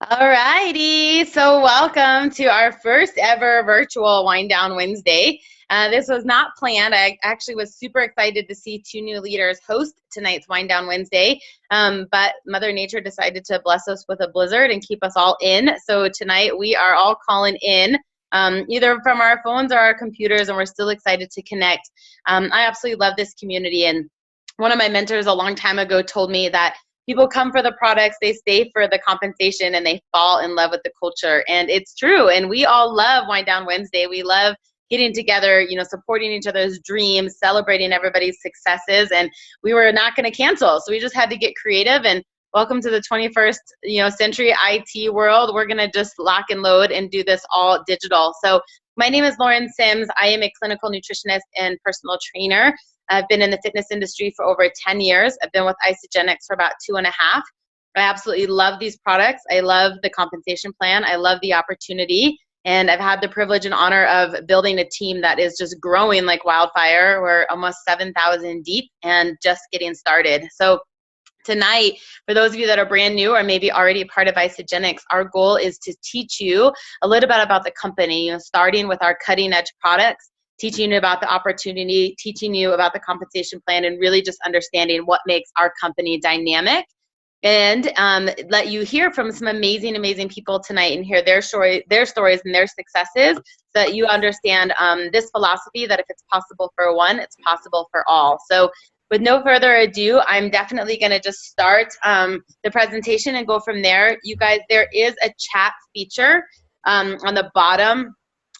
All righty. So, welcome to our first ever virtual Wind Down Wednesday. This was not planned. I actually was super excited to see two new leaders host tonight's Wind Down Wednesday. But Mother Nature decided to bless us with a blizzard and keep us all in. So, tonight we are all calling in. Either from our phones or our computers, and we're still excited to connect. I absolutely love this community, and one of my mentors a long time ago told me that people come for the products, they stay for the compensation, and they fall in love with the culture. And it's true. And we all love Wind Down Wednesday. We love getting together, supporting each other's dreams, celebrating everybody's successes. And we were not going to cancel. So we just had to get creative. And welcome to the 21st, century IT world. We're going to just lock and load and do this all digital. So my name is Lauren Sims. I am a clinical nutritionist and personal trainer. I've been in the fitness industry for over 10 years. I've been with Isagenix for about 2.5. I absolutely love these products. I love the compensation plan. I love the opportunity. And I've had the privilege and honor of building a team that is just growing like wildfire. We're almost 7,000 deep and just getting started. So tonight, for those of you that are brand new or maybe already a part of Isagenix, our goal is to teach you a little bit about the company, starting with our cutting edge products, teaching you about the opportunity, teaching you about the compensation plan, and really just understanding what makes our company dynamic. And let you hear from some amazing, amazing people tonight and hear their stories and their successes, so that you understand this philosophy that if it's possible for one, it's possible for all. So with no further ado, I'm definitely going to just start the presentation and go from there. You guys, there is a chat feature on the bottom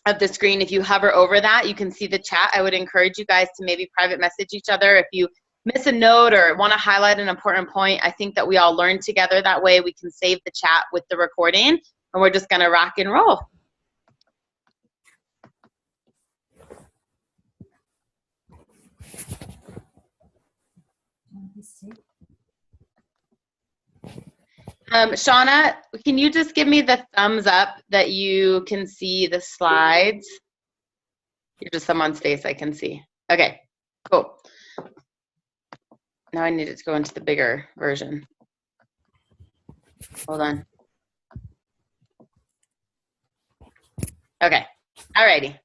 of the screen. If you hover over that, you can see the chat. I would encourage you guys to maybe private message each other if you miss a note or want to highlight an important point. I think that we all learn together. That way we can save the chat with the recording, and we're just going to rock and roll. Shauna, can you just give me the thumbs up that you can see the slides? You're just someone's face I can see. Okay, cool. Now I need it to go into the bigger version. Hold on. Okay, alrighty.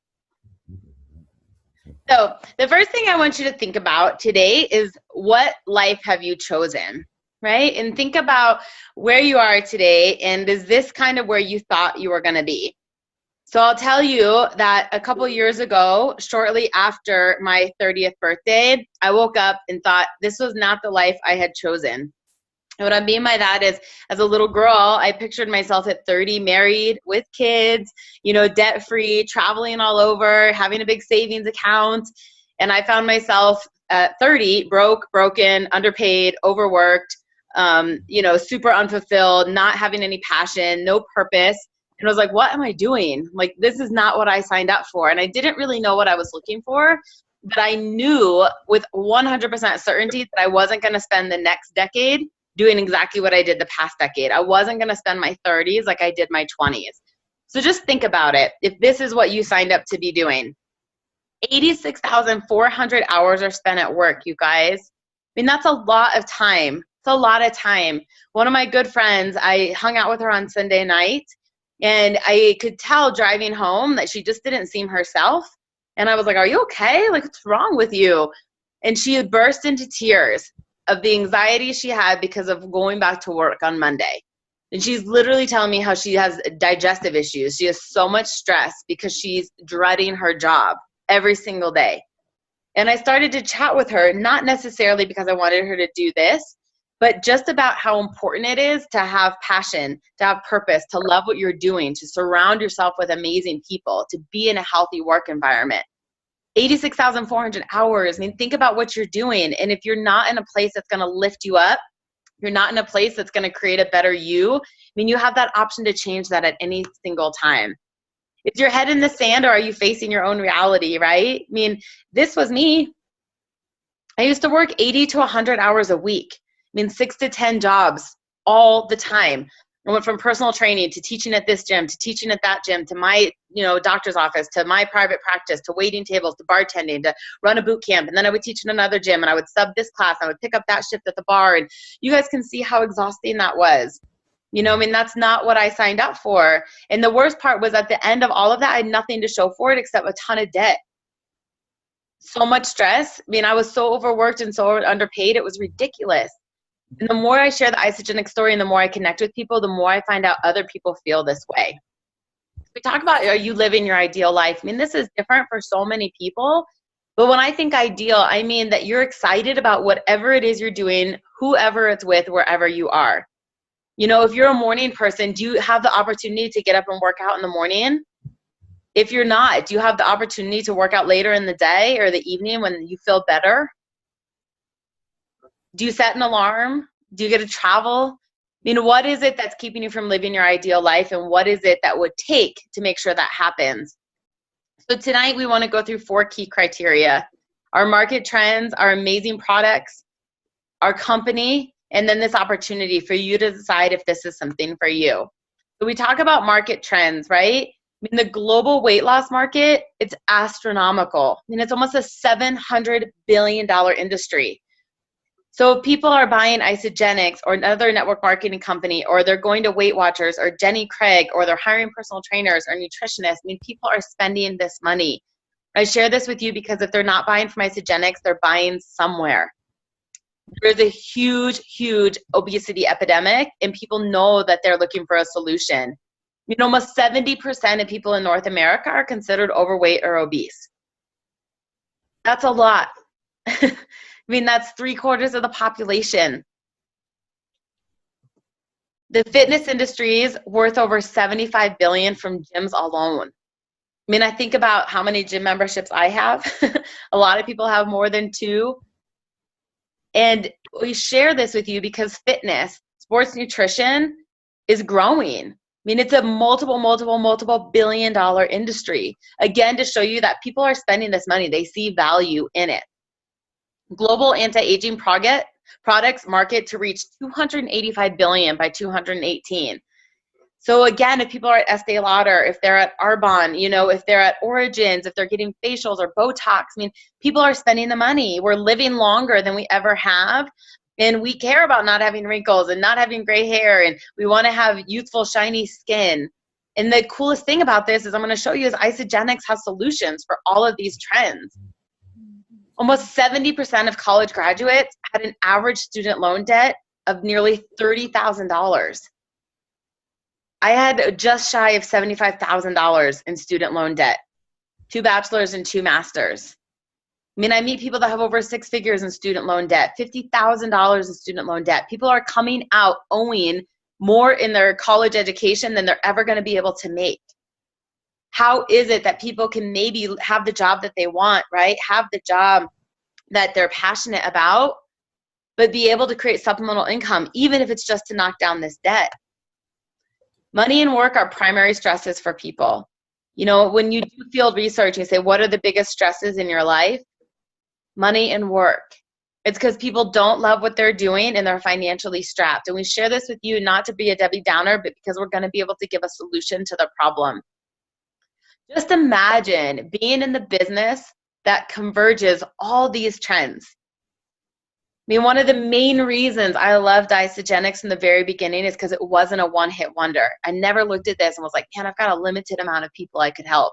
So the first thing I want you to think about today is, what life have you chosen, right? And think about where you are today, and is this kind of where you thought you were going to be? So I'll tell you that a couple years ago, shortly after my 30th birthday, I woke up and thought this was not the life I had chosen. And what I mean by that is, as a little girl, I pictured myself at 30, married, with kids, debt-free, traveling all over, having a big savings account. And I found myself at 30, broken, underpaid, overworked, super unfulfilled, not having any passion, no purpose. And I was like, what am I doing? Like, this is not what I signed up for. And I didn't really know what I was looking for, but I knew with 100% certainty that I wasn't going to spend the next decade doing exactly what I did the past decade. I wasn't going to spend my 30s like I did my 20s. So just think about it. If this is what you signed up to be doing, 86,400 hours are spent at work, you guys. I mean, that's a lot of time. It's a lot of time. One of my good friends, I hung out with her on Sunday night, and I could tell driving home that she just didn't seem herself. And I was like, are you okay? Like, what's wrong with you? And she had burst into tears of the anxiety she had because of going back to work on Monday. And she's literally telling me how she has digestive issues. She has so much stress because she's dreading her job every single day. And I started to chat with her, not necessarily because I wanted her to do this, but just about how important it is to have passion, to have purpose, to love what you're doing, to surround yourself with amazing people, to be in a healthy work environment. 86,400 hours. I mean, think about what you're doing. And if you're not in a place that's going to lift you up, you're not in a place that's going to create a better you, I mean, you have that option to change that at any single time. Is your head in the sand, or are you facing your own reality, right? I mean, this was me. I used to work 80 to 100 hours a week. I mean, 6 to 10 jobs all the time. I went from personal training to teaching at this gym, to teaching at that gym, to my, doctor's office, to my private practice, to waiting tables, to bartending, to run a boot camp. And then I would teach in another gym, and I would sub this class. I would pick up that shift at the bar. And you guys can see how exhausting that was. You know, I mean, that's not what I signed up for. And the worst part was at the end of all of that, I had nothing to show for it except a ton of debt. So much stress. I mean, I was so overworked and so underpaid. It was ridiculous. And the more I share the Isagenix story and the more I connect with people, the more I find out other people feel this way. We talk about, are you living your ideal life? I mean, this is different for so many people. But when I think ideal, I mean that you're excited about whatever it is you're doing, whoever it's with, wherever you are. You know, if you're a morning person, do you have the opportunity to get up and work out in the morning? If you're not, do you have the opportunity to work out later in the day or the evening when you feel better? Do you set an alarm? Do you get to travel? I mean, what is it that's keeping you from living your ideal life, and what is it that would take to make sure that happens? So tonight we want to go through 4 key criteria: our market trends, our amazing products, our company, and then this opportunity for you to decide if this is something for you. So we talk about market trends, right? I mean, the global weight loss market, it's astronomical. I mean, it's almost a $700 billion industry. So if people are buying Isagenix or another network marketing company, or they're going to Weight Watchers or Jenny Craig, or they're hiring personal trainers or nutritionists, I mean, people are spending this money. I share this with you because if they're not buying from Isagenix, they're buying somewhere. There's a huge, huge obesity epidemic, and people know that they're looking for a solution. You know, almost 70% of people in North America are considered overweight or obese. That's a lot. I mean, that's 3/4 of the population. The fitness industry is worth over $75 billion from gyms alone. I mean, I think about how many gym memberships I have. A lot of people have more than 2. And we share this with you because fitness, sports nutrition is growing. I mean, it's a multiple billion-dollar industry. Again, to show you that people are spending this money. They see value in it. Global anti-aging products market to reach $285 billion by 2018. So again, if people are at Estee Lauder, if they're at Arbonne, you know, if they're at Origins, if they're getting facials or Botox, I mean, people are spending the money. We're living longer than we ever have. And we care about not having wrinkles and not having gray hair. And we want to have youthful, shiny skin. And the coolest thing about this is I'm going to show you is Isagenix has solutions for all of these trends. Almost 70% of college graduates had an average student loan debt of nearly $30,000. I had just shy of $75,000 in student loan debt, 2 bachelors and 2 masters. I mean, I meet people that have over 6 figures in student loan debt, $50,000 in student loan debt. People are coming out owing more in their college education than they're ever going to be able to make. How is it that people can maybe have the job that they want, right? Have the job that they're passionate about, but be able to create supplemental income, even if it's just to knock down this debt? Money and work are primary stresses for people. You know, when you do field research, you say, what are the biggest stresses in your life? Money and work. It's because people don't love what they're doing and they're financially strapped. And we share this with you not to be a Debbie Downer, but because we're going to be able to give a solution to the problem. Just imagine being in the business that converges all these trends. I mean, one of the main reasons I loved Isagenix in the very beginning is because it wasn't a one-hit wonder. I never looked at this and was like, man, I've got a limited amount of people I could help.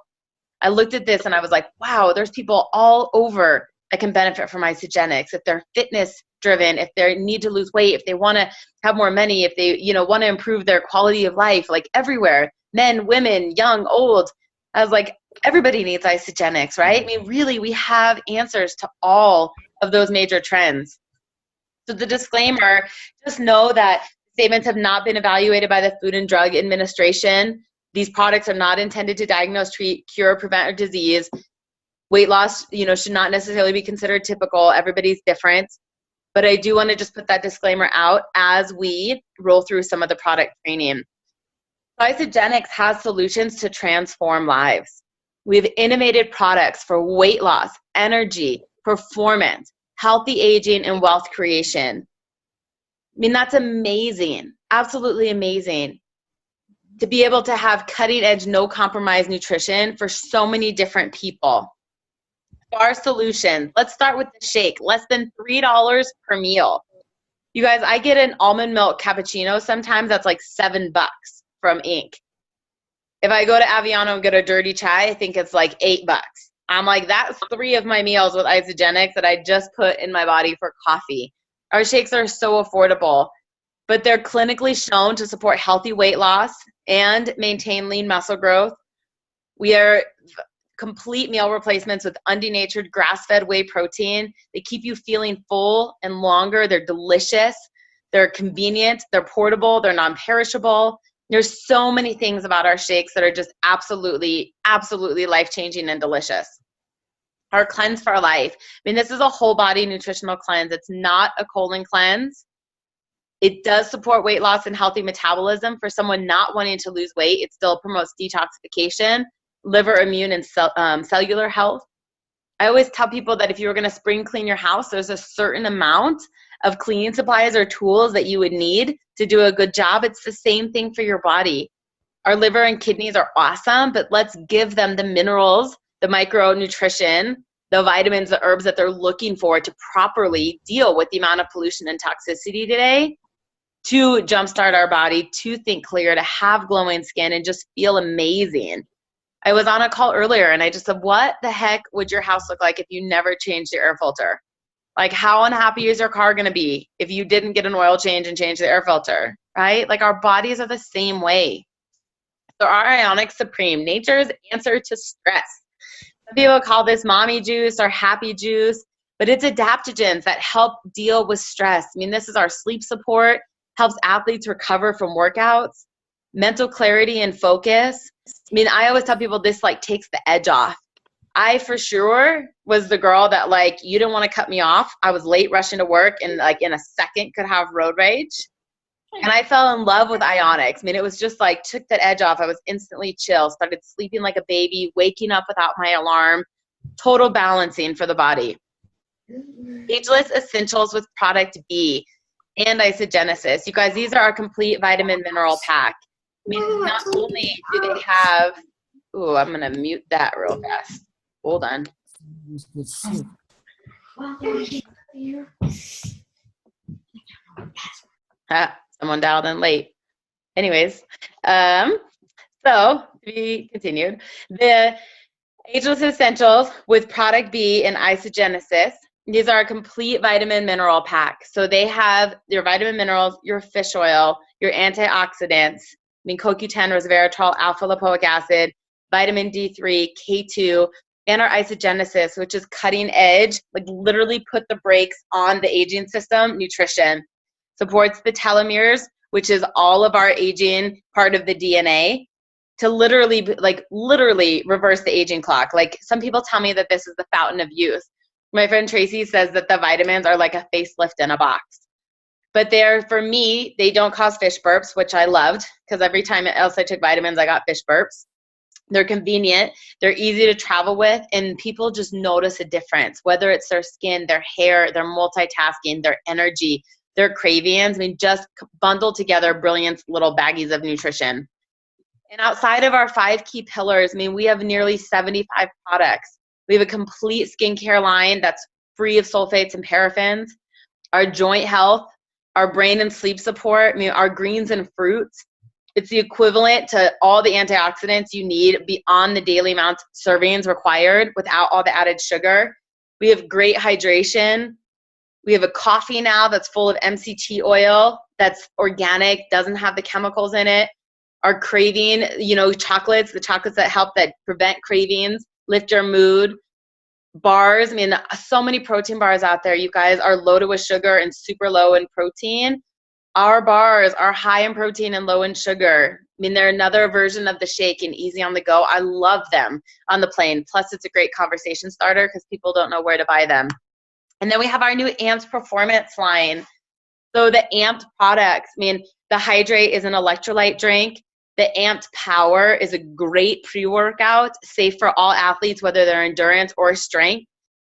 I looked at this and I was like, wow, there's people all over that can benefit from Isagenix. If they're fitness driven, if they need to lose weight, if they want to have more money, if they, you know, want to improve their quality of life, like everywhere, men, women, young, old. I was like, everybody needs Isagenix, right? I mean, really, we have answers to all of those major trends. So the disclaimer, just know that statements have not been evaluated by the Food and Drug Administration. These products are not intended to diagnose, treat, cure, prevent, or disease. Weight loss, you know, should not necessarily be considered typical. Everybody's different. But I do want to just put that disclaimer out as we roll through some of the product training. Isagenix has solutions to transform lives. We have innovative products for weight loss, energy, performance, healthy aging, and wealth creation. I mean, that's amazing. Absolutely amazing. To be able to have cutting edge, no compromise nutrition for so many different people. Our solutions, let's start with the shake, less than $3 per meal. You guys, I get an almond milk cappuccino sometimes that's like $7 from Inc. If I go to Aviano and get a dirty chai, I think it's like $8. I'm like, that's 3 of my meals with Isagenix that I just put in my body for coffee. Our shakes are so affordable, but they're clinically shown to support healthy weight loss and maintain lean muscle growth. We are complete meal replacements with undenatured grass-fed whey protein. They keep you feeling full and longer. They're delicious. They're convenient. They're portable. They're non-perishable. There's so many things about our shakes that are just absolutely, absolutely life-changing and delicious. Our Cleanse for Life. I mean, this is a whole body nutritional cleanse. It's not a colon cleanse. It does support weight loss and healthy metabolism. For someone not wanting to lose weight, it still promotes detoxification, liver, immune, and cellular health. I always tell people that if you were going to spring clean your house, there's a certain amount of cleaning supplies or tools that you would need to do a good job. It's the same thing for your body. Our liver and kidneys are awesome, but let's give them the minerals, the micronutrition, the vitamins, the herbs that they're looking for to properly deal with the amount of pollution and toxicity today, to jumpstart our body, to think clear, to have glowing skin, and just feel amazing. I was on a call earlier and I just said, what the heck would your house look like if you never changed your air filter? Like, how unhappy is your car going to be if you didn't get an oil change and change the air filter, right? Like, our bodies are the same way. So our Ionic Supreme, nature's answer to stress. Some people call this mommy juice or happy juice, but it's adaptogens that help deal with stress. I mean, this is our sleep support, helps athletes recover from workouts, mental clarity and focus. I mean, I always tell people this like takes the edge off. I for sure was the girl that like, you didn't want to cut me off. I was late rushing to work and like in a second could have road rage. And I fell in love with Ionics. I mean, it was just like, took that edge off. I was instantly chill, started sleeping like a baby, waking up without my alarm, total balancing for the body. Ageless Essentials with Product B and Isagenesis. You guys, these are our complete vitamin mineral pack. I mean, not only do they have, ooh, I'm going to mute that real fast. Hold on. Someone dialed in late. Anyways, so to be continued. The Ageless Essentials with Product B and Isagenesis. These are a complete vitamin mineral pack. So they have your vitamin minerals, your fish oil, your antioxidants, I mean, CoQ10, resveratrol, alpha lipoic acid, vitamin D3, K2, and our Isagenesis, which is cutting edge, like literally put the brakes on the aging system, nutrition. Supports the telomeres, which is all of our aging part of the DNA, to literally reverse the aging clock. Like, some people tell me that this is the fountain of youth. My friend Tracy says that the vitamins are like a facelift in a box. But for me, they don't cause fish burps, which I loved, because every time else I took vitamins, I got fish burps. They're convenient, they're easy to travel with, and people just notice a difference, whether it's their skin, their hair, their multitasking, their energy, their cravings. I mean, just bundled together, brilliant little baggies of nutrition. And outside of our 5 key pillars, I mean, we have nearly 75 products. We have a complete skincare line that's free of sulfates and paraffins. Our joint health, our brain and sleep support, I mean, our greens and fruits. It's the equivalent to all the antioxidants you need beyond the daily amount servings required without all the added sugar. We have great hydration. We have a coffee now that's full of MCT oil, that's organic, doesn't have the chemicals in it. Our craving, chocolates, the chocolates that prevent cravings, lift your mood. Bars, I mean, so many protein bars out there, you guys, are loaded with sugar and super low in protein. Our bars are high in protein and low in sugar. I mean, they're another version of the shake and easy on the go. I love them on the plane. Plus, it's a great conversation starter because people don't know where to buy them. And then we have our new Amped Performance line. So the Amped products, I mean, the Hydrate is an electrolyte drink. The Amped Power is a great pre-workout, safe for all athletes, whether they're endurance or strength.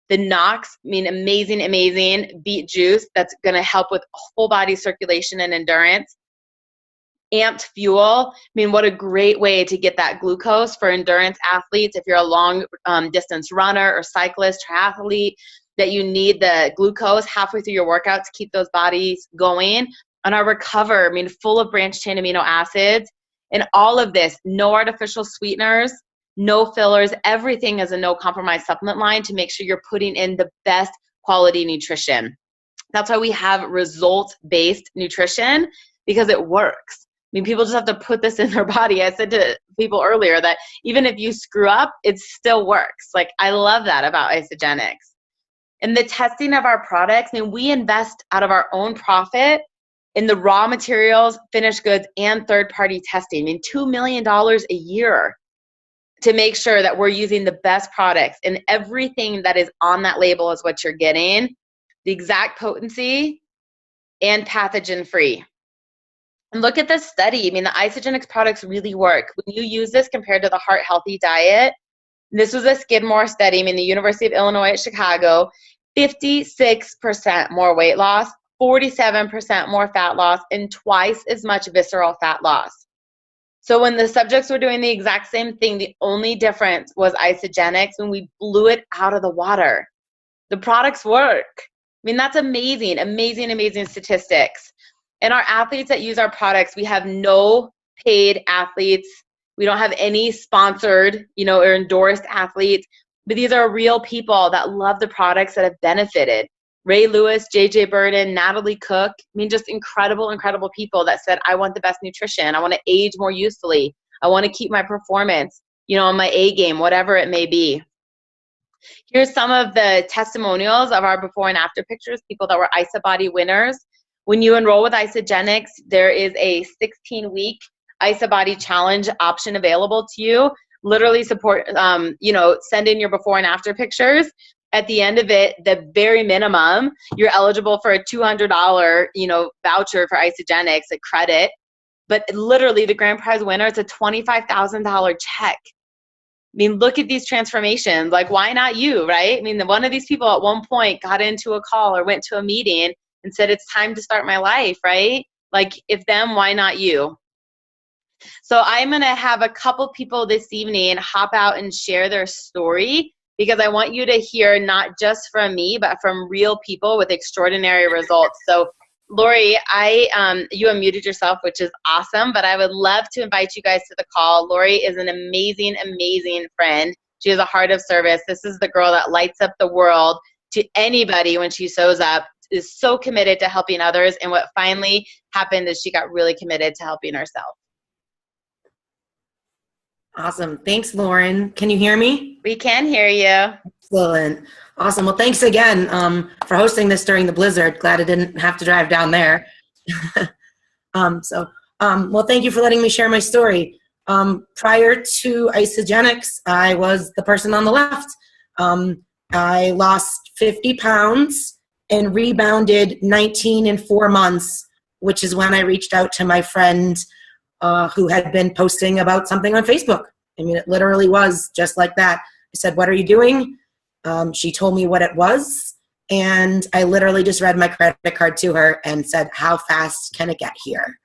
The Nox, I mean, amazing beet juice that's going to help with whole body circulation and endurance. Amped Fuel, I mean, what a great way to get that glucose for endurance athletes. If you're a long distance runner or cyclist, triathlete, that you need the glucose halfway through your workout to keep those bodies going. On our Recover, I mean, full of branched chain amino acids. And all of this, no artificial sweeteners, no fillers, everything is a no compromise supplement line to make sure you're putting in the best quality nutrition. That's why we have results-based nutrition, because it works. I mean, people just have to put this in their body. I said to people earlier that even if you screw up, it still works. Like, I love that about Isagenix. And the testing of our products, I mean, we invest out of our own profit in the raw materials, finished goods, and third-party testing. I mean, $2 million a year to make sure that we're using the best products, and everything that is on that label is what you're getting, the exact potency and pathogen-free. And look at this study. I mean, the Isagenix products really work. When you use this compared to the Heart Healthy diet, this was a Skidmore study, I mean, the University of Illinois at Chicago, 56% more weight loss, 47% more fat loss, and twice as much visceral fat loss. So when the subjects were doing the exact same thing, the only difference was Isagenix when we blew it out of the water. The products work. I mean, that's amazing, amazing, amazing statistics. And our athletes that use our products, we have no paid athletes. We don't have any sponsored, or endorsed athletes. But these are real people that love the products, that have benefited. Ray Lewis, JJ Burden, Natalie Cook. I mean, just incredible, incredible people that said, I want the best nutrition. I want to age more youthfully. I want to keep my performance, on my A game, whatever it may be. Here's some of the testimonials of our before and after pictures, people that were IsaBody winners. When you enroll with Isagenix, there is a 16-week IsaBody challenge option available to you. Literally support, send in your before and after pictures. At the end of it, the very minimum, you're eligible for a $200, voucher for Isagenix, a credit. But literally, the grand prize winner, it's a $25,000 check. I mean, look at these transformations. Like, why not you, right? I mean, one of these people at one point got into a call or went to a meeting and said, it's time to start my life, right? Like, if them, why not you? So I'm going to have a couple people this evening hop out and share their story, because I want you to hear not just from me, but from real people with extraordinary results. So Lori, you unmuted yourself, which is awesome, but I would love to invite you guys to the call. Lori is an amazing, amazing friend. She has a heart of service. This is the girl that lights up the world to anybody when she shows up, is so committed to helping others. And what finally happened is she got really committed to helping herself. Awesome. Thanks, Lauren. Can you hear me? We can hear you. Excellent. Awesome. Well, thanks again for hosting this during the blizzard. Glad I didn't have to drive down there. Well, thank you for letting me share my story. Prior to Isagenix, I was the person on the left. I lost 50 pounds and rebounded 19 in 4 months, which is when I reached out to my friend who had been posting about something on Facebook. I mean, it literally was just like that. I said, what are you doing? She told me what it was, and I literally just read my credit card to her and said, how fast can it get here?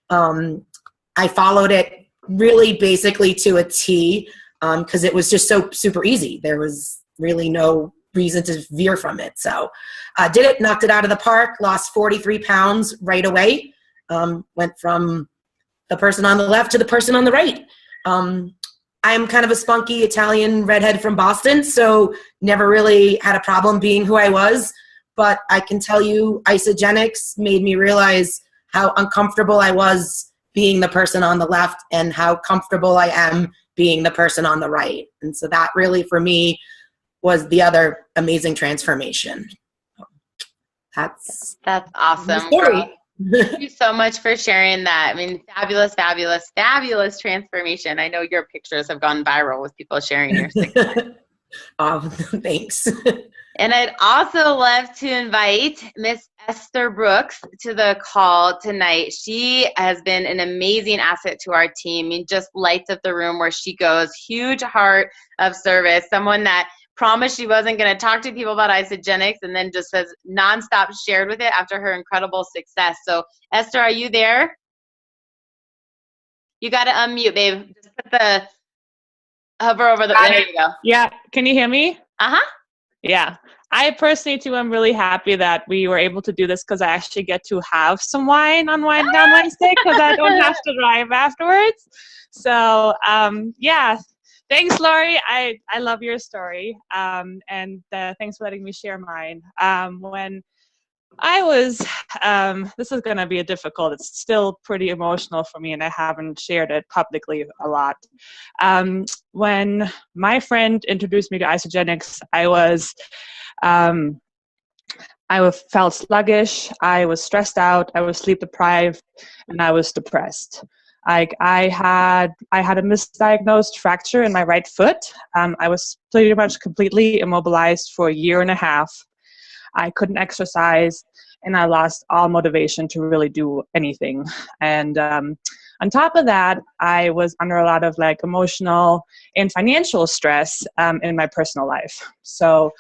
I followed it really basically to a T, because it was just so super easy. There was really no reason to veer from it. So did it, knocked it out of the park, lost 43 pounds right away, went from the person on the left to the person on the right. I'm kind of a spunky Italian redhead from Boston, so never really had a problem being who I was. But I can tell you, Isagenix made me realize how uncomfortable I was being the person on the left and how comfortable I am being the person on the right. And so that really, for me, was the other amazing transformation. That's awesome. Girl. Thank you so much for sharing that. I mean, fabulous, fabulous, fabulous transformation. I know your pictures have gone viral with people sharing your success. Oh, thanks. And I'd also love to invite Miss Esther Brooks to the call tonight. She has been an amazing asset to our team. I mean, just lights up the room where she goes. Huge heart of service. Someone that promised she wasn't going to talk to people about Isagenix and then just has nonstop shared with it after her incredible success. So, Esther, are you there? You got to unmute, babe. Just put the hover over the. There you go. Yeah. Can you hear me? Uh-huh. Yeah. I personally too am really happy that we were able to do this because I actually get to have some wine on Wine Down Wednesday because I don't have to drive afterwards. So yeah, thanks, Lori. I love your story, and thanks for letting me share mine. When I was, this is going to be it's still pretty emotional for me, and I haven't shared it publicly a lot. When my friend introduced me to Isagenix, I felt sluggish, I was stressed out, I was sleep deprived, and I was depressed. I had a misdiagnosed fracture in my right foot. I was pretty much completely immobilized for a year and a half. I couldn't exercise, and I lost all motivation to really do anything. And on top of that, I was under a lot of emotional and financial stress in my personal life. So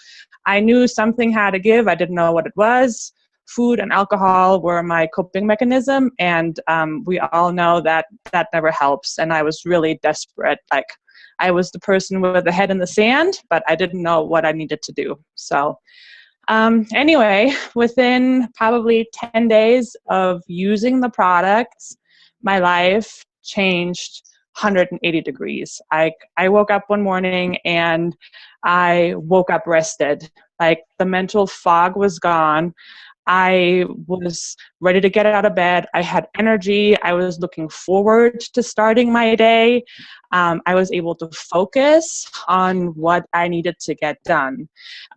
I knew something had to give. I didn't know what it was. Food and alcohol were my coping mechanism, and we all know that never helps. And I was really desperate. I was the person with the head in the sand, but I didn't know what I needed to do. So anyway, within probably 10 days of using the products, my life changed 180 degrees. I woke up one morning and I woke up rested. The mental fog was gone. I was ready to get out of bed. I had energy. I was looking forward to starting my day. I was able to focus on what I needed to get done.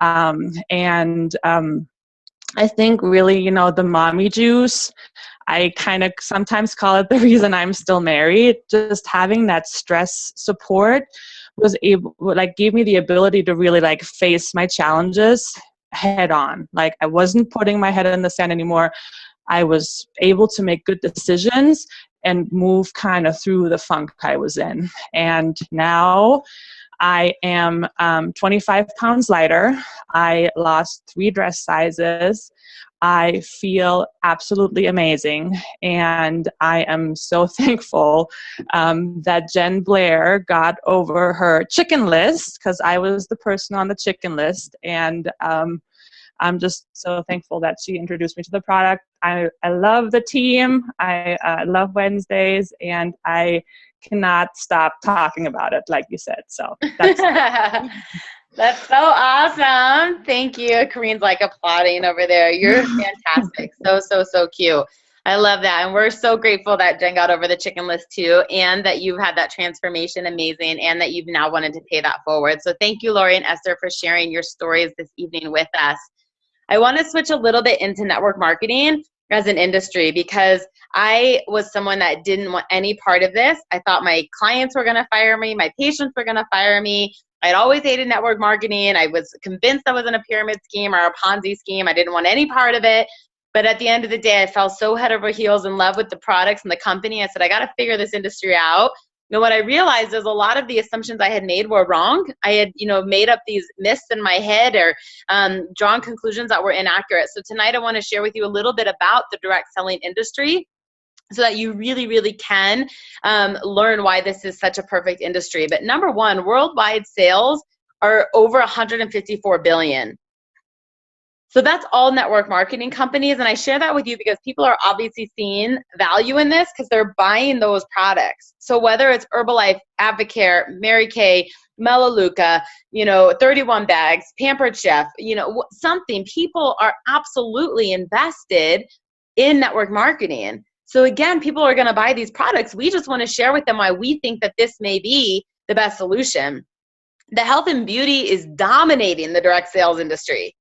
And I think really, the mommy juice, I kind of sometimes call it the reason I'm still married. Just having that stress support gave me the ability to really face my challenges head on. I wasn't putting my head in the sand anymore. I was able to make good decisions and move kind of through the funk I was in. And now I am 25 pounds lighter. I lost 3 dress sizes. I feel absolutely amazing. And I am so thankful that Jen Blair got over her chicken list, because I was the person on the chicken list. And I'm just so thankful that she introduced me to the product. I love the team. I love Wednesdays, and I cannot stop talking about it, like you said. So that's that's so awesome. Thank you. Kareen's applauding over there. You're fantastic. So cute. I love that. And we're so grateful that Jen got over the chicken list too, and that you've had that transformation amazing, and that you've now wanted to pay that forward. So thank you, Lori and Esther, for sharing your stories this evening with us. I want to switch a little bit into network marketing as an industry, because I was someone that didn't want any part of this. I thought my clients were going to fire me. My patients were going to fire me. I'd always hated network marketing. I was convinced I was in a pyramid scheme or a Ponzi scheme. I didn't want any part of it. But at the end of the day, I fell so head over heels in love with the products and the company. I said, I got to figure this industry out. What I realized is a lot of the assumptions I had made were wrong. I had, made up these myths in my head, or drawn conclusions that were inaccurate. So tonight I want to share with you a little bit about the direct selling industry, so that you really, really can learn why this is such a perfect industry. But number one, worldwide sales are over 154 billion. So that's all network marketing companies. And I share that with you because people are obviously seeing value in this because they're buying those products. So whether it's Herbalife, Advocare, Mary Kay, Melaleuca, 31 bags, Pampered Chef, something, people are absolutely invested in network marketing. So again, people are going to buy these products. We just want to share with them why we think that this may be the best solution. The health and beauty is dominating the direct sales industry,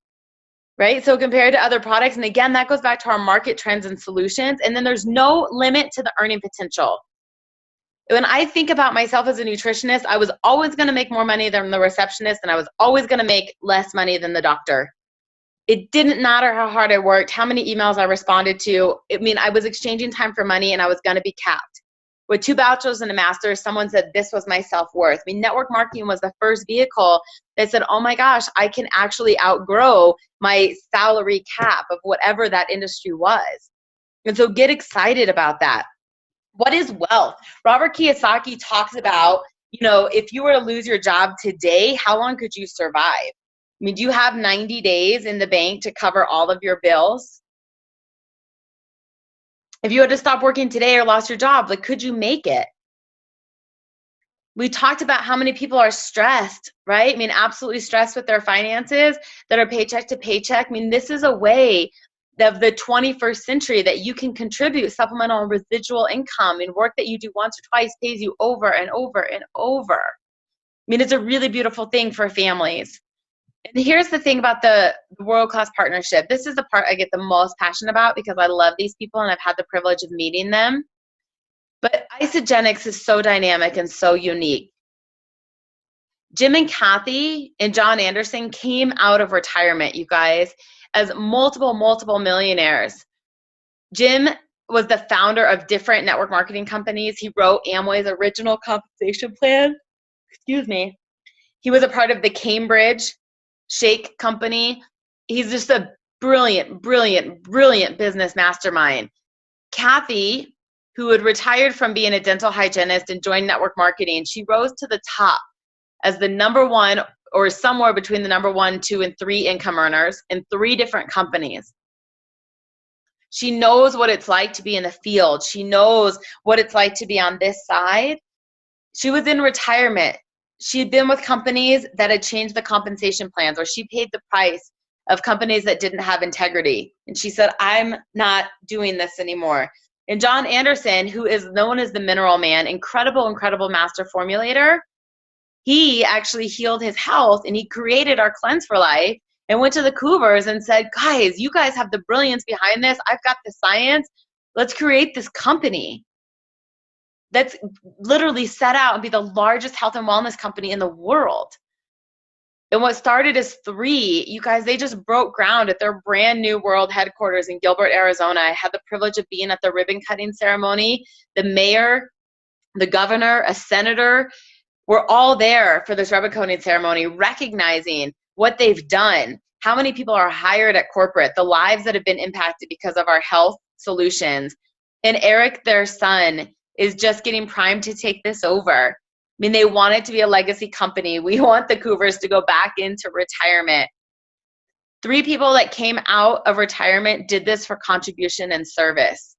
right? So compared to other products, and again, that goes back to our market trends and solutions. And then there's no limit to the earning potential. When I think about myself as a nutritionist, I was always going to make more money than the receptionist, and I was always going to make less money than the doctor. It didn't matter how hard I worked, how many emails I responded to. I was exchanging time for money, and I was going to be capped. With 2 bachelors and a master's, someone said this was my self-worth. Network marketing was the first vehicle that said, oh my gosh, I can actually outgrow my salary cap of whatever that industry was. And so get excited about that. What is wealth? Robert Kiyosaki talks about, if you were to lose your job today, how long could you survive? I mean, do you have 90 days in the bank to cover all of your bills? If you had to stop working today or lost your job, like, could you make it? We talked about how many people are stressed, right? I mean, absolutely stressed with their finances that are paycheck to paycheck. I mean, this is a way of the 21st century that you can contribute supplemental and residual income, and work that you do once or twice pays you over and over and over. I mean, it's a really beautiful thing for families. And here's the thing about the world-class partnership. This is the part I get the most passionate about because I love these people and I've had the privilege of meeting them. But Isagenix is so dynamic and so unique. Jim and Kathy and John Anderson came out of retirement, you guys, as multiple millionaires. Jim was the founder of different network marketing companies. He wrote Amway's original compensation plan. Excuse me. He was a part of the Cambridge Shake company. He's just a brilliant business mastermind. Kathy, who had retired from being a dental hygienist and joined network marketing, she rose to the top as the number one, or somewhere between the number 1, 2, and 3 income earners in 3 different companies. She knows what it's like to be in the field. She knows what it's like to be on this side. She was in retirement. She had been with companies that had changed the compensation plans, or she paid the price of companies that didn't have integrity. And she said, I'm not doing this anymore. And John Anderson, who is known as the Mineral Man, incredible master formulator, he actually healed his health and he created our Cleanse for Life and went to the Cougars and said, guys, you guys have the brilliance behind this. I've got the science. Let's create this company that's literally set out and be the largest health and wellness company in the world. And what started as 3, you guys, they just broke ground at their brand new world headquarters in Gilbert, Arizona. I had the privilege of being at the ribbon cutting ceremony. The mayor, the governor, a senator, were all there for this ribbon cutting ceremony, recognizing what they've done, how many people are hired at corporate, the lives that have been impacted because of our health solutions. And Eric, their son, is just getting primed to take this over. I mean, they want it to be a legacy company. We want the Cougars to go back into retirement. 3 people that came out of retirement did this for contribution and service.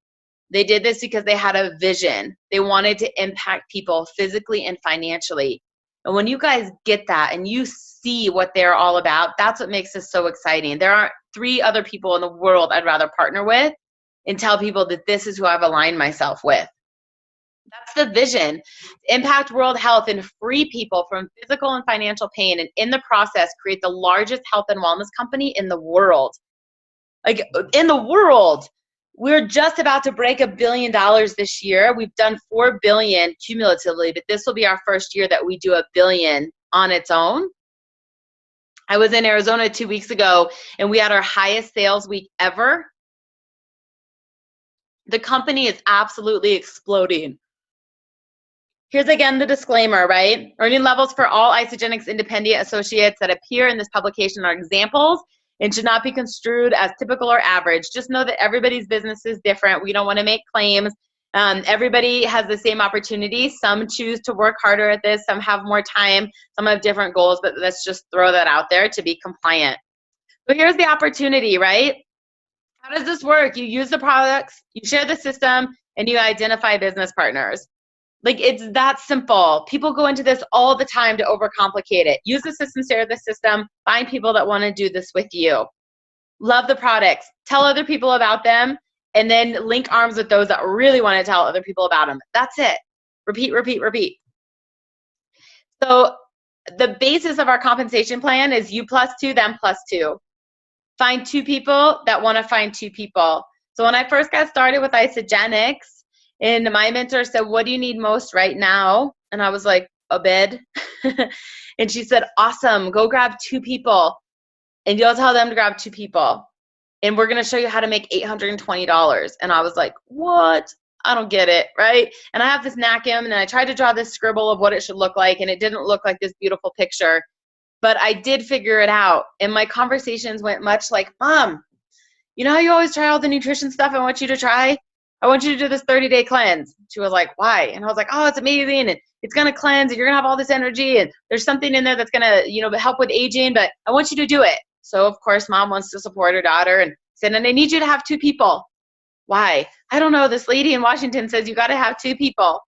They did this because they had a vision. They wanted to impact people physically and financially. And when you guys get that and you see what they're all about, that's what makes this so exciting. There aren't 3 other people in the world I'd rather partner with and tell people that this is who I've aligned myself with. That's the vision. Impact world health and free people from physical and financial pain, and in the process create the largest health and wellness company in the world. Like, in the world. We're just about to break $1 billion this year. We've done $4 billion cumulatively, but this will be our first year that we do $1 billion on its own. I was in Arizona 2 weeks ago and we had our highest sales week ever. The company is absolutely exploding. Here's again the disclaimer, right? Earning levels for all Isagenix independent associates that appear in this publication are examples and should not be construed as typical or average. Just know that everybody's business is different. We don't want to make claims. Everybody has the same opportunity. Some choose to work harder at this. Some have more time. Some have different goals, but let's just throw that out there to be compliant. So here's the opportunity, right? How does this work? You use the products, you share the system, and you identify business partners. Like, it's that simple. People go into this all the time to overcomplicate it. Use the system, share the system, find people that want to do this with you. Love the products. Tell other people about them, and then link arms with those that really want to tell other people about them. That's it. Repeat, repeat, repeat. So the basis of our compensation plan is you plus 2, them plus 2. Find 2 people that want to find 2 people. So when I first got started with Isagenix, and my mentor said, what do you need most right now? And I was like, a bed. And she said, awesome, go grab 2 people. And you'll tell them to grab 2 people. And we're going to show you how to make $820. And I was like, what? I don't get it, right? And I have this NACM, and I tried to draw this scribble of what it should look like, and it didn't look like this beautiful picture. But I did figure it out. And my conversations went much like, Mom, you know how you always try all the nutrition stuff I want you to try? I want you to do this 30-day cleanse. She was like, why? And I was like, oh, it's amazing. And it's going to cleanse and you're going to have all this energy. And there's something in there that's going to, help with aging, but I want you to do it. So of course, mom wants to support her daughter and said, and I need you to have 2 people. Why? I don't know. This lady in Washington says you got to have 2 people,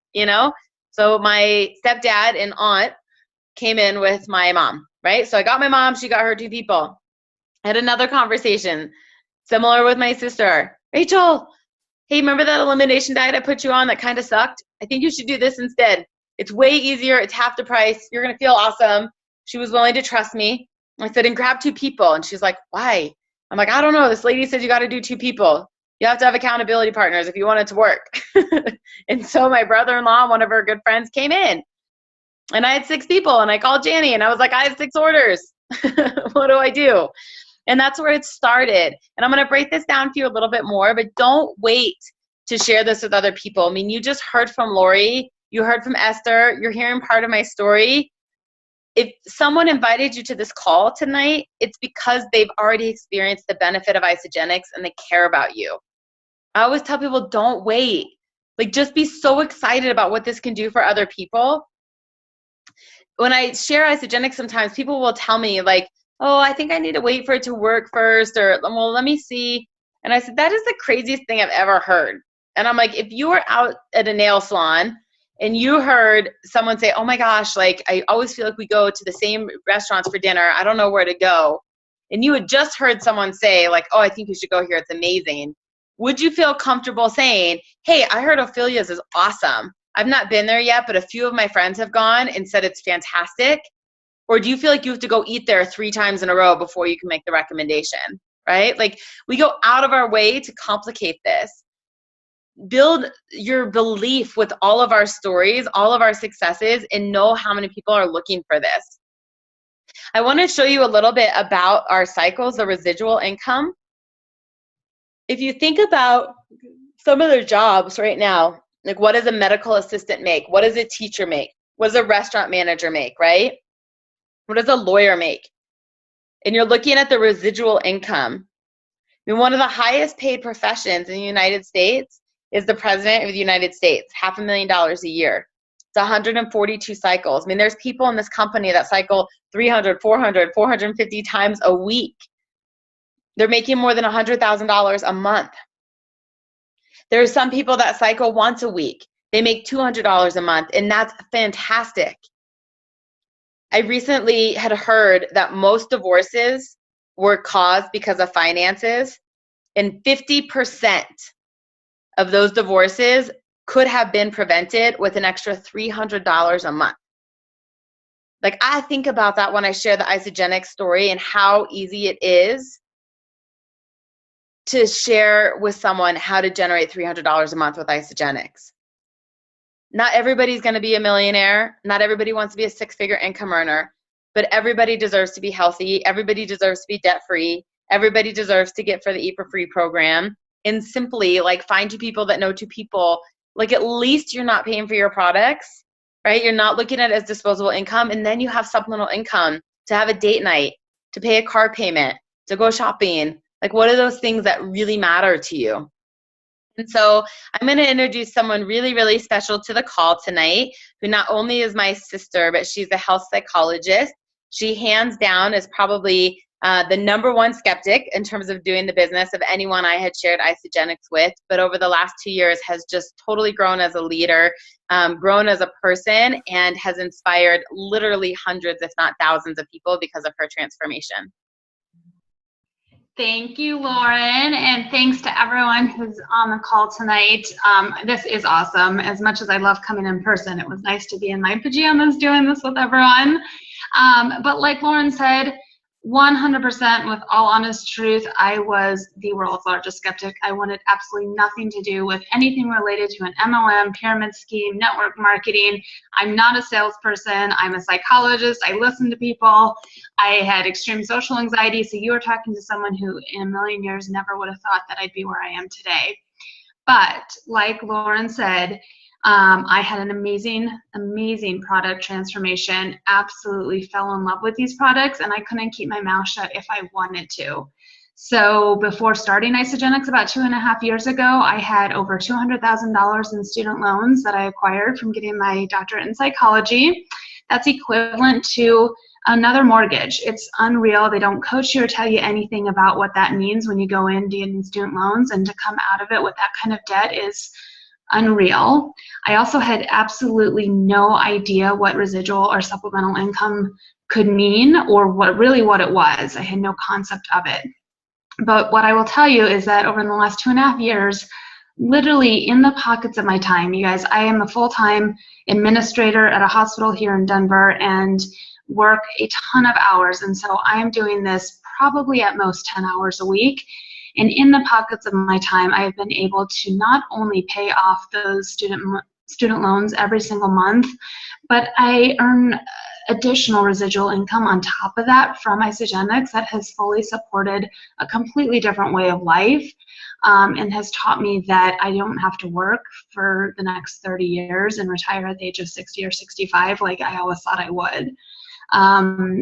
So my stepdad and aunt came in with my mom, right? So I got my mom, she got her 2 people. I had another conversation similar with my sister. Rachel, hey, remember that elimination diet I put you on that kind of sucked? I think you should do this instead. It's way easier. It's half the price. You're going to feel awesome. She was willing to trust me. I said, and grab 2 people. And she's like, why? I'm like, I don't know. This lady says you got to do 2 people. You have to have accountability partners if you want it to work. And so my brother-in-law, one of her good friends, came in. And I had 6 people. And I called Janny. And I was like, I have 6 orders. What do I do? And that's where it started. And I'm going to break this down for you a little bit more. But don't wait to share this with other people. I mean, you just heard from Lori. You heard from Esther. You're hearing part of my story. If someone invited you to this call tonight, it's because they've already experienced the benefit of Isagenix and they care about you. I always tell people, don't wait. Like, just be so excited about what this can do for other people. When I share Isagenix, sometimes people will tell me like, oh, I think I need to wait for it to work first, or, well, let me see. And I said, that is the craziest thing I've ever heard. And I'm like, if you were out at a nail salon and you heard someone say, oh my gosh, like I always feel like we go to the same restaurants for dinner. I don't know where to go. And you had just heard someone say like, oh, I think you should go here. It's amazing. Would you feel comfortable saying, hey, I heard Ophelia's is awesome. I've not been there yet, but a few of my friends have gone and said it's fantastic. Or do you feel like you have to go eat there 3 times in a row before you can make the recommendation, right? Like, we go out of our way to complicate this. Build your belief with all of our stories, all of our successes, and know how many people are looking for this. I want to show you a little bit about our cycles, the residual income. If you think about some of their jobs right now, like what does a medical assistant make? What does a teacher make? What does a restaurant manager make, right? What does a lawyer make? And you're looking at the residual income. I mean, one of the highest paid professions in the United States is the president of the United States, $500,000 a year. It's 142 cycles. I mean, there's people in this company that cycle 300, 400, 450 times a week. They're making more than $100,000 a month. There are some people that cycle once a week. They make $200 a month, and that's fantastic. I recently had heard that most divorces were caused because of finances, and 50% of those divorces could have been prevented with an extra $300 a month. Like, I think about that when I share the Isagenix story and how easy it is to share with someone how to generate $300 a month with Isagenix. Not everybody's going to be a millionaire. Not everybody wants to be a 6-figure income earner, but everybody deserves to be healthy. Everybody deserves to be debt-free. Everybody deserves to get for the Eat for Free program. And simply, like, find 2 people that know 2 people. Like, at least you're not paying for your products, right? You're not looking at it as disposable income. And then you have supplemental income to have a date night, to pay a car payment, to go shopping. Like, what are those things that really matter to you? And so I'm going to introduce someone really, really special to the call tonight, who not only is my sister, but she's a health psychologist. She hands down is probably the #1 skeptic in terms of doing the business of anyone I had shared Isagenix with, but over the last 2 years has just totally grown as a leader, grown as a person, and has inspired literally hundreds, if not thousands of people because of her transformation. Thank you, Lauren, and thanks to everyone who's on the call tonight. This is awesome. As much as I love coming in person, it was nice to be in my pajamas doing this with everyone. But like Lauren said, 100% with all honest truth, I was the world's largest skeptic. I wanted absolutely nothing to do with anything related to an MLM, pyramid scheme, network marketing. I'm not a salesperson. I'm a psychologist. I listen to people. I had extreme social anxiety. So you are talking to someone who in a million years never would have thought that I'd be where I am today. But like Lauren said, I had an amazing product transformation, absolutely fell in love with these products, and I couldn't keep my mouth shut if I wanted to. So before starting Isagenix about 2.5 years ago, I had over $200,000 in student loans that I acquired from getting my doctorate in psychology. That's equivalent to another mortgage. It's unreal. They don't coach you or tell you anything about what that means when you go in getting student loans, and to come out of it with that kind of debt is unreal. I also had absolutely no idea what residual or supplemental income could mean, or what it was. I had no concept of it. But what I will tell you is that over the last 2.5 years, literally in the pockets of my time, you guys, I am a full-time administrator at a hospital here in Denver and work a ton of hours. And so I'm doing this probably at most 10 hours a week. And in the pockets of my time, I have been able to not only pay off those student loans every single month, but I earn additional residual income on top of that from Isagenix that has fully supported a completely different way of life, and has taught me that I don't have to work for the next 30 years and retire at the age of 60 or 65 like I always thought I would.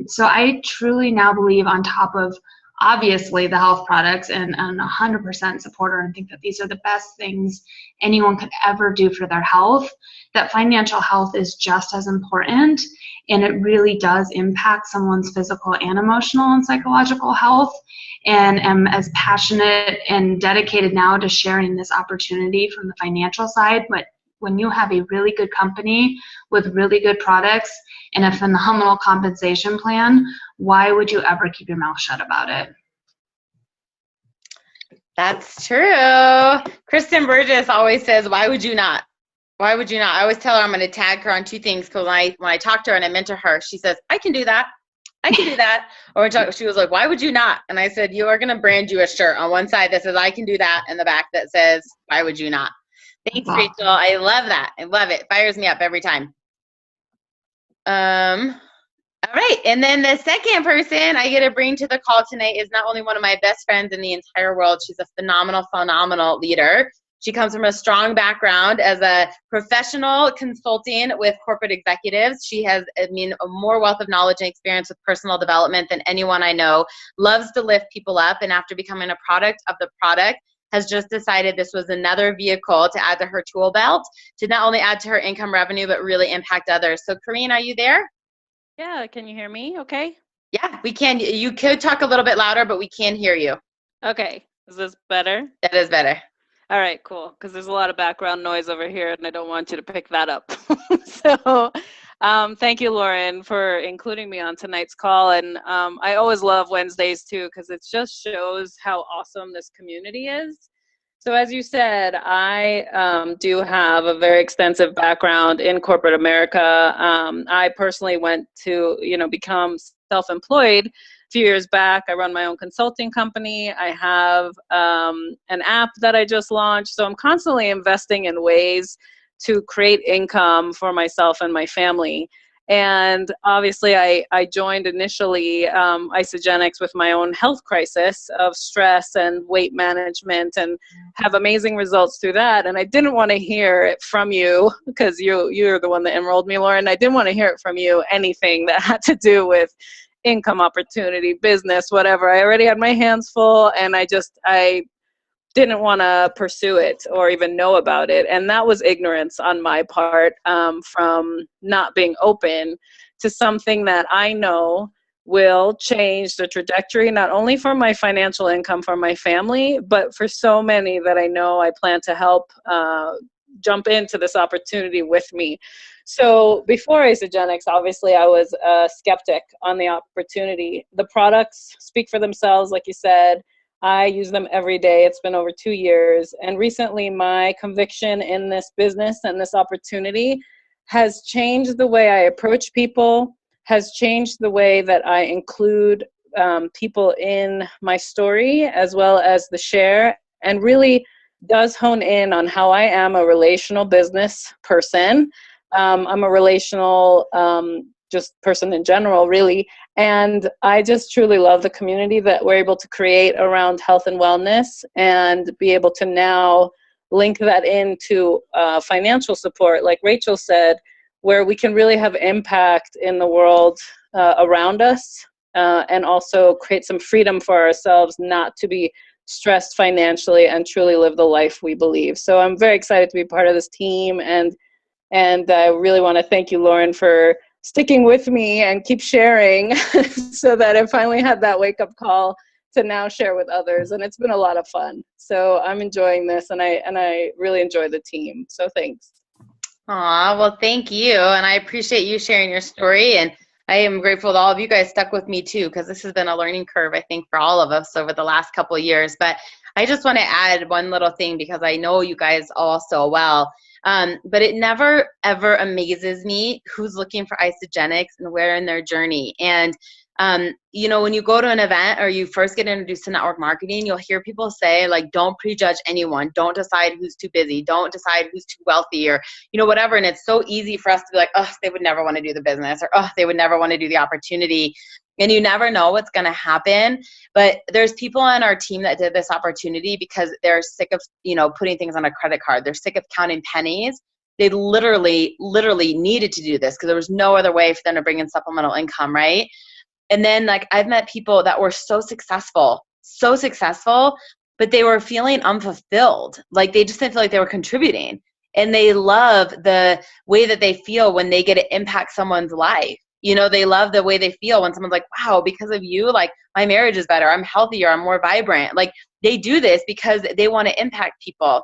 So I truly now believe, on top of obviously the health products, and 100% supporter and think that these are the best things anyone could ever do for their health, that financial health is just as important, and it really does impact someone's physical and emotional and psychological health, and am as passionate and dedicated now to sharing this opportunity from the financial side. But when you have a really good company with really good products and a phenomenal compensation plan, why would you ever keep your mouth shut about it? That's true. Kristen Burgess always says, why would you not? Why would you not? I always tell her I'm going to tag her on 2 things, because when I talk to her and I mentor her, she says, I can do that. I can do that. Or she was like, why would you not? And I said, you are going to brand you a shirt on one side that says, I can do that, and the back that says, why would you not? Thanks, Rachel. I love that. I love it. Fires me up every time. All right. And then the second person I get to bring to the call tonight is not only one of my best friends in the entire world, she's a phenomenal leader. She comes from a strong background as a professional consulting with corporate executives. She has, a more wealth of knowledge and experience with personal development than anyone I know, loves to lift people up, and after becoming a product of the product, has just decided this was another vehicle to add to her tool belt to not only add to her income revenue, but really impact others. So Corrine, are you there? Yeah, can you hear me okay? Yeah, we can. You could talk a little bit louder, but we can hear you. Okay, is this better? That is better. All right, cool, because there's a lot of background noise over here and I don't want you to pick that up. So thank you, Lauren, for including me on tonight's call. And I always love Wednesdays too, because it just shows how awesome this community is. So as you said, I do have a very extensive background in corporate America. I personally went to, become self-employed a few years back. I run my own consulting company. I have an app that I just launched. So I'm constantly investing in ways to create income for myself and my family. And obviously, I joined initially Isagenix with my own health crisis of stress and weight management, and have amazing results through that. And I didn't want to hear it from you, because you're the one that enrolled me, Lauren. I didn't want to hear it from you, anything that had to do with income opportunity, business, whatever. I already had my hands full, and I didn't want to pursue it or even know about it. And that was ignorance on my part, from not being open to something that I know will change the trajectory, not only for my financial income for my family, but for so many that I know I plan to help jump into this opportunity with me. So before Isagenix, obviously I was a skeptic on the opportunity. The products speak for themselves, like you said. I use them every day. It's been over 2 years. And recently my conviction in this business and this opportunity has changed the way I approach people, has changed the way that I include people in my story, as well as the share, and really does hone in on how I am a relational business person. I'm a relational just person in general, really. And I just truly love the community that we're able to create around health and wellness, and be able to now link that into financial support, like Rachel said, where we can really have impact in the world around us, and also create some freedom for ourselves not to be stressed financially and truly live the life we believe. So I'm very excited to be part of this team, and I really want to thank you, Lauren, for sticking with me and keep sharing so that I finally had that wake-up call to now share with others, and it's been a lot of fun. So I'm enjoying this, and I really enjoy the team. So thanks. Aw, well, thank you, and I appreciate you sharing your story, and I am grateful that all of you guys stuck with me too, because this has been a learning curve, I think, for all of us over the last couple of years. But I just want to add one little thing, because I know you guys all so well. But it never, ever amazes me who's looking for Isagenix and where in their journey. And, you know, when you go to an event or you first get introduced to network marketing, you'll hear people say, like, don't prejudge anyone. Don't decide who's too busy. Don't decide who's too wealthy, or, you know, whatever. And it's so easy for us to be like, oh, they would never want to do the business, or, oh, they would never want to do the opportunity. And you never know what's going to happen. But there's people on our team that did this opportunity because they're sick of, you know, putting things on a credit card. They're sick of counting pennies. They literally needed to do this because there was no other way for them to bring in supplemental income, right? And then, like, I've met people that were so successful, but they were feeling unfulfilled. Like, they just didn't feel like they were contributing. And they love the way that they feel when they get to impact someone's life. You know, they love the way they feel when someone's like, wow, because of you, like, my marriage is better. I'm healthier. I'm more vibrant. Like, they do this because they want to impact people.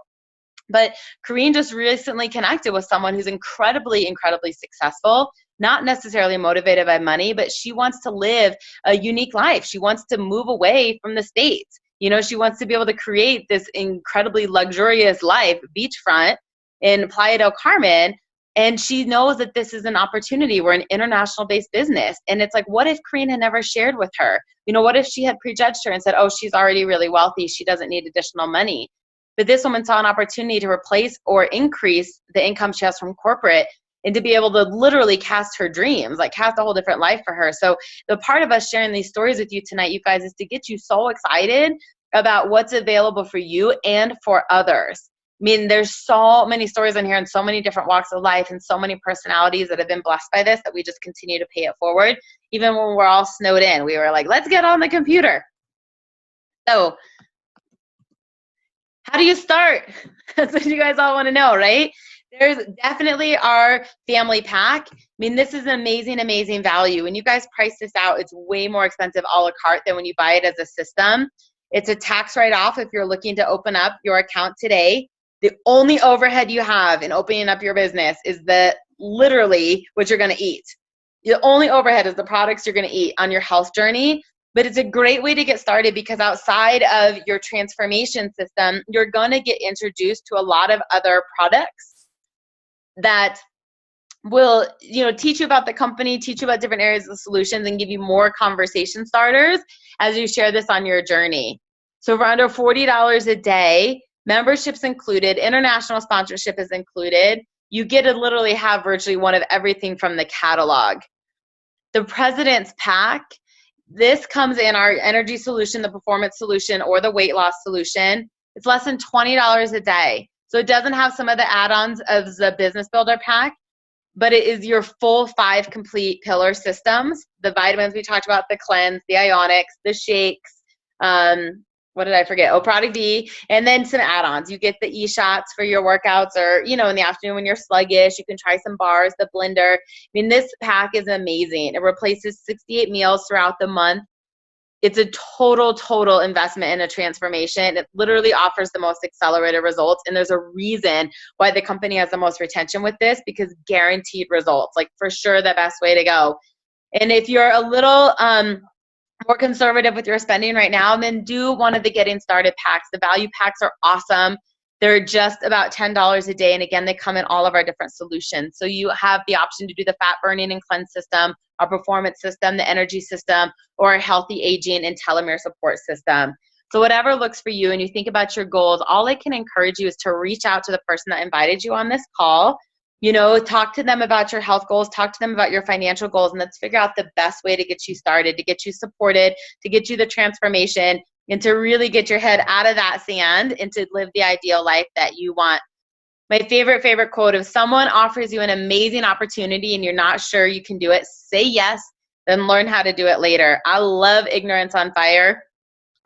But Corrine just recently connected with someone who's incredibly successful, not necessarily motivated by money, but she wants to live a unique life. She wants to move away from the States. You know, she wants to be able to create this incredibly luxurious life, beachfront in Playa del Carmen. And she knows that this is an opportunity. We're an international-based business. And it's like, what if Corrine had never shared with her? You know, what if she had prejudged her and said, oh, she's already really wealthy. She doesn't need additional money. But this woman saw an opportunity to replace or increase the income she has from corporate and to be able to literally cast her dreams, like cast a whole different life for her. So the part of us sharing these stories with you tonight, you guys, is to get you so excited about what's available for you and for others. I mean, there's so many stories in here and so many different walks of life and so many personalities that have been blessed by this that we just continue to pay it forward. Even when we're all snowed in, we were like, let's get on the computer. So how do you start? That's what you guys all want to know, right? There's definitely our family pack. I mean, this is an amazing value. When you guys price this out, it's way more expensive a la carte than when you buy it as a system. It's a tax write-off if you're looking to open up your account today. The only overhead you have in opening up your business is literally what you're going to eat. The only overhead is the products you're going to eat on your health journey. But it's a great way to get started because outside of your transformation system, you're going to get introduced to a lot of other products that will, you know, teach you about the company, teach you about different areas of the solutions, and give you more conversation starters as you share this on your journey. So for under $40 a day, memberships included, international sponsorship is included. You get to literally have virtually one of everything from the catalog. The President's Pack, this comes in our energy solution, the performance solution, or the weight loss solution. It's less than $20 a day. So it doesn't have some of the add-ons of the business builder pack, but it is your full 5 complete pillar systems. The vitamins we talked about, the cleanse, the ionics, the shakes, what did I forget? Oh, Product B, and then some add-ons. You get the e-shots for your workouts, or, you know, in the afternoon when you're sluggish, you can try some bars, the blender. I mean, this pack is amazing. It replaces 68 meals throughout the month. It's a total investment in a transformation. It literally offers the most accelerated results, and there's a reason why the company has the most retention with this, because guaranteed results, like for sure the best way to go. And if you're a little more conservative with your spending right now, then do one of the getting started packs. The value packs are awesome. They're just about $10 a day. And again, they come in all of our different solutions. So you have the option to do the fat burning and cleanse system, our performance system, the energy system, or a healthy aging and telomere support system. So whatever looks for you and you think about your goals, all I can encourage you is to reach out to the person that invited you on this call. You know, talk to them about your health goals, talk to them about your financial goals, and let's figure out the best way to get you started, to get you supported, to get you the transformation, and to really get your head out of that sand and to live the ideal life that you want. My favorite quote: if someone offers you an amazing opportunity and you're not sure you can do it, say yes, than learn how to do it later. I love ignorance on fire.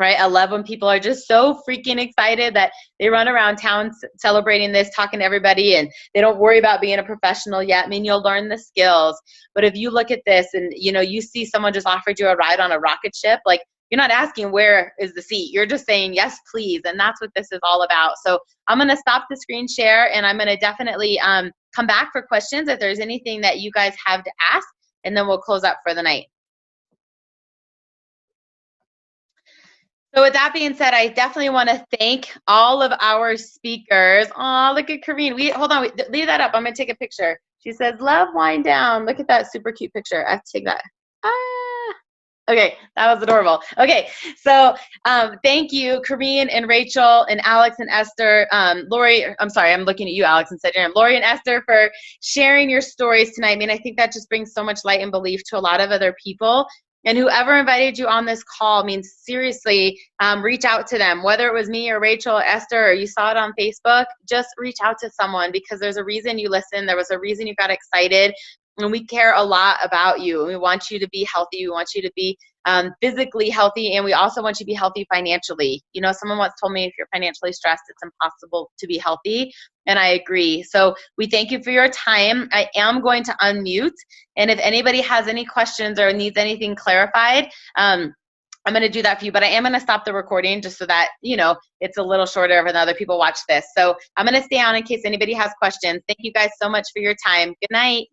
Right? I love when people are just so freaking excited that they run around town celebrating this, talking to everybody, and they don't worry about being a professional yet. I mean, you'll learn the skills. But if you look at this and, you know, you see someone just offered you a ride on a rocket ship, like, you're not asking where is the seat. You're just saying, yes, please. And that's what this is all about. So I'm going to stop the screen share, and I'm going to definitely come back for questions if there's anything that you guys have to ask, and then we'll close up for the night. So with that being said, I definitely want to thank all of our speakers. Oh, look at Karine. Hold on, leave that up. I'm going to take a picture. She says, love wind down. Look at that super cute picture. I have to take that. Okay, that was adorable. Okay, so thank you, Karine and Rachel and Alex and Esther. Lori, I'm sorry, I'm looking at you, Alex, and said your name. Lori and Esther, for sharing your stories tonight. I mean, I think that just brings so much light and belief to a lot of other people. And whoever invited you on this call, means seriously, reach out to them. Whether it was me or Rachel or Esther, or you saw it on Facebook, just reach out to someone, because there's a reason you listened. There was a reason you got excited. And we care a lot about you. We want you to be healthy. We want you to be physically healthy. And we also want you to be healthy financially. You know, someone once told me, if you're financially stressed, it's impossible to be healthy. And I agree. So we thank you for your time. I am going to unmute. And if anybody has any questions or needs anything clarified, I'm going to do that for you. But I am going to stop the recording just so that, you know, it's a little shorter when other people watch this. So I'm going to stay on in case anybody has questions. Thank you guys so much for your time. Good night.